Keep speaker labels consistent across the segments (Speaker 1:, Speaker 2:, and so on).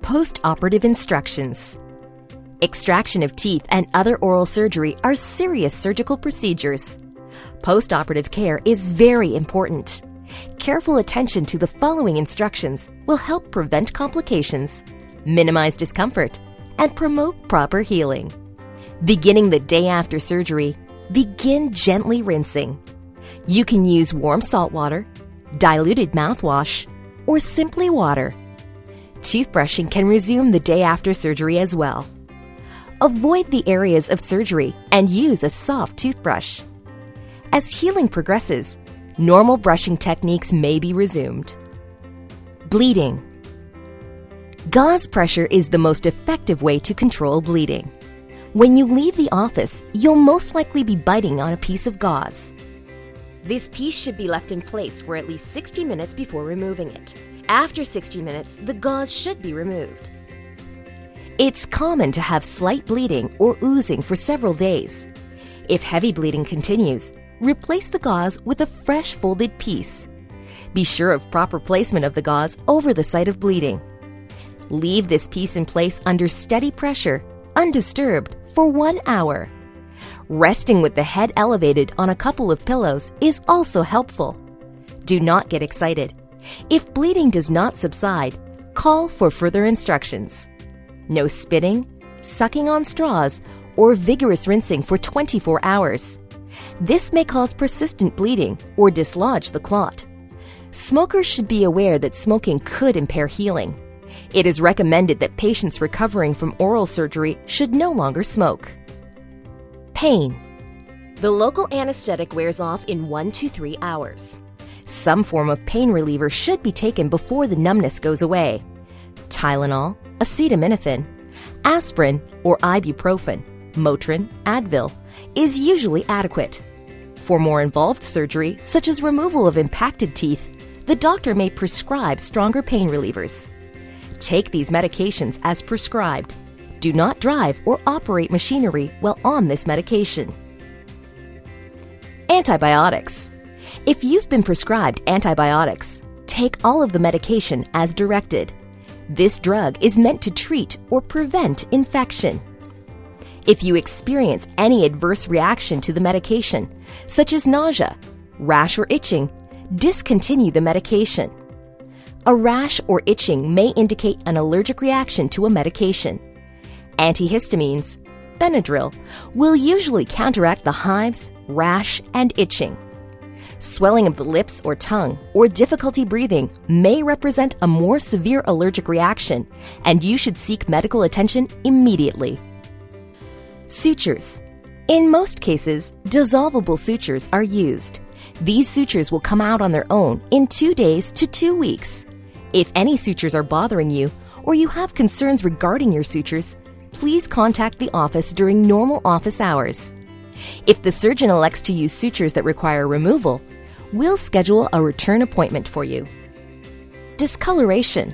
Speaker 1: Post-operative instructions. Extraction of teeth and other oral surgery are serious surgical procedures. Post-operative care is very important. Careful attention to the following instructions will help prevent complications, minimize discomfort, and promote proper healing. Beginning the day after surgery, begin gently rinsing. You can use warm salt water, diluted mouthwash, or simply water. Toothbrushing can resume the day after surgery as well. Avoid the areas of surgery and use a soft toothbrush. As healing progresses, normal brushing techniques may be resumed. Bleeding. Gauze pressure is the most effective way to control bleeding. When you leave the office, you'll most likely be biting on a piece of gauze. This piece should be left in place for at least 60 minutes before removing it. After 60 minutes, the gauze should be removed. It's common to have slight bleeding or oozing for several days. If heavy bleeding continues, replace the gauze with a fresh folded piece. Be sure of proper placement of the gauze over the site of bleeding. Leave this piece in place under steady pressure, undisturbed, for 1 hour. Resting with the head elevated on a couple of pillows is also helpful. Do not get excited. If bleeding does not subside, call for further instructions. No spitting, sucking on straws, or vigorous rinsing for 24 hours. This may cause persistent bleeding or dislodge the clot. Smokers should be aware that smoking could impair healing. It is recommended that patients recovering from oral surgery should no longer smoke. Pain. The local anesthetic wears off in 1 to 3 hours. Some form of pain reliever should be taken before the numbness goes away. Tylenol, acetaminophen, aspirin or ibuprofen, Motrin, Advil, is usually adequate. For more involved surgery, such as removal of impacted teeth, the doctor may prescribe stronger pain relievers. Take these medications as prescribed. Do not drive or operate machinery while on this medication. Antibiotics. If you've been prescribed antibiotics, take all of the medication as directed. This drug is meant to treat or prevent infection. If you experience any adverse reaction to the medication, such as nausea, rash or itching, discontinue the medication. A rash or itching may indicate an allergic reaction to a medication. Antihistamines, Benadryl, will usually counteract the hives, rash, and itching. Swelling of the lips or tongue or difficulty breathing may represent a more severe allergic reaction, and you should seek medical attention immediately. Sutures. In most cases, dissolvable sutures are used. These sutures will come out on their own in 2 days to 2 weeks. If any sutures are bothering you or you have concerns regarding your sutures, please contact the office during normal office hours. If the surgeon elects to use sutures that require removal, we'll schedule a return appointment for you. Discoloration.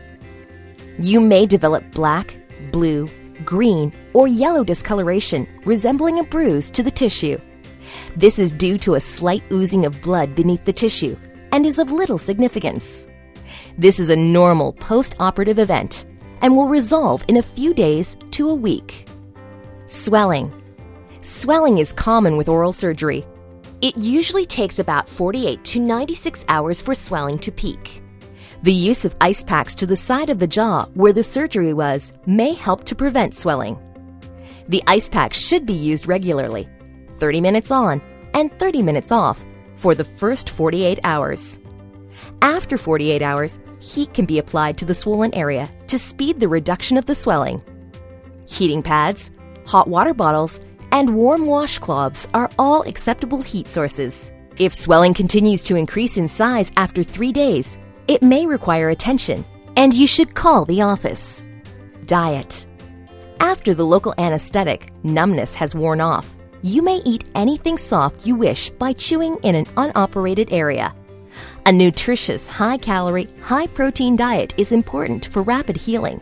Speaker 1: You may develop black, blue, green, or yellow discoloration resembling a bruise to the tissue. This is due to a slight oozing of blood beneath the tissue and is of little significance. This is a normal post-operative event and will resolve in a few days to a week. Swelling. Swelling is common with oral surgery. It usually takes about 48 to 96 hours for swelling to peak. The use of ice packs to the side of the jaw where the surgery was may help to prevent swelling. The ice pack should be used regularly, 30 minutes on and 30 minutes off, for the first 48 hours. After 48 hours, heat can be applied to the swollen area to speed the reduction of the swelling. Heating pads, hot water bottles, and warm washcloths are all acceptable heat sources. If swelling continues to increase in size after 3 days, it may require attention, and you should call the office. Diet. After the local anesthetic, numbness has worn off, you may eat anything soft you wish by chewing in an unoperated area. A nutritious, high-calorie, high-protein diet is important for rapid healing.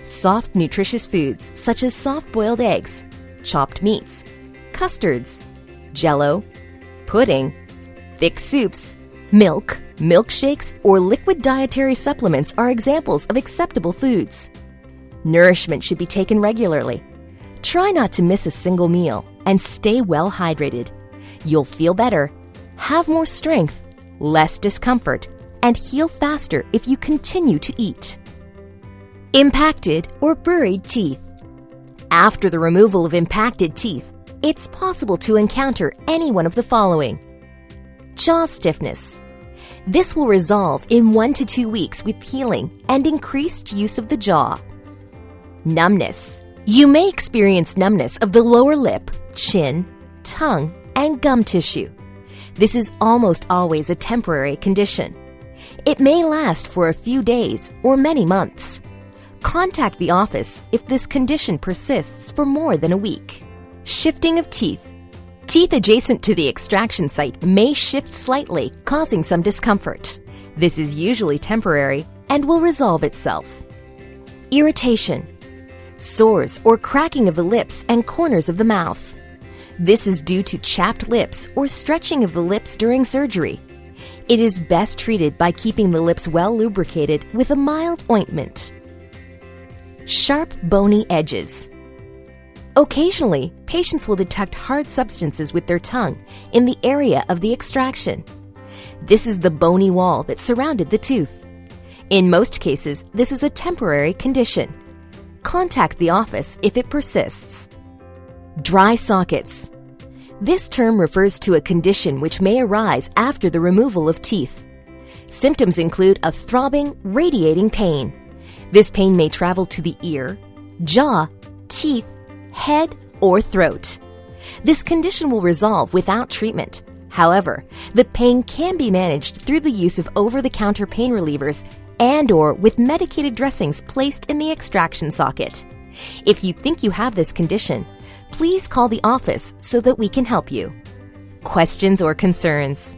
Speaker 1: Soft, nutritious foods such as soft-boiled eggs, chopped meats, custards, jello, pudding, thick soups, milk, milkshakes, or liquid dietary supplements are examples of acceptable foods. Nourishment should be taken regularly. Try not to miss a single meal and stay well hydrated. You'll feel better, have more strength, less discomfort, and heal faster if you continue to eat. Impacted or buried teeth. After the removal of impacted teeth, it's possible to encounter any one of the following. Jaw stiffness. This will resolve in 1 to 2 weeks with healing and increased use of the jaw. Numbness. You may experience numbness of the lower lip, chin, tongue, and gum tissue. This is almost always a temporary condition. It may last for a few days or many months. Contact the office if this condition persists for more than a week. Shifting of teeth. Teeth adjacent to the extraction site may shift slightly, causing some discomfort. This is usually temporary and will resolve itself. Irritation. Sores or cracking of the lips and corners of the mouth. This is due to chapped lips or stretching of the lips during surgery. It is best treated by keeping the lips well lubricated with a mild ointment. Sharp, bony edges. Occasionally, patients will detect hard substances with their tongue in the area of the extraction. This is the bony wall that surrounded the tooth. In most cases, this is a temporary condition. Contact the office if it persists. Dry sockets. This term refers to a condition which may arise after the removal of teeth. Symptoms include a throbbing, radiating pain. This pain may travel to the ear, jaw, teeth, head, or throat. This condition will resolve without treatment. However, the pain can be managed through the use of over-the-counter pain relievers and/or with medicated dressings placed in the extraction socket. If you think you have this condition, please call the office so that we can help you. Questions or concerns?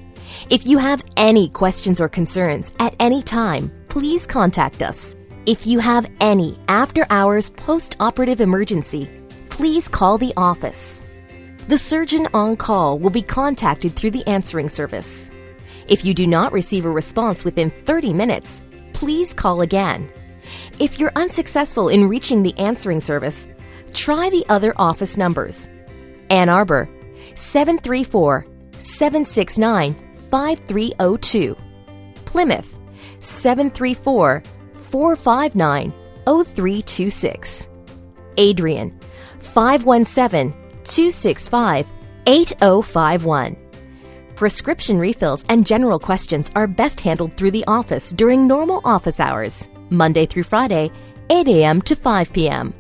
Speaker 1: If you have any questions or concerns at any time, please contact us. If you have any after-hours post-operative emergency, please call the office. The surgeon on call will be contacted through the answering service. If you do not receive a response within 30 minutes, please call again. If you're unsuccessful in reaching the answering service, try the other office numbers. Ann Arbor, 734-769-5302. Plymouth, 734-459-0326. Adrian, 517-265-8051. Prescription refills and general questions are best handled through the office during normal office hours, Monday through Friday, 8 a.m. to 5 p.m.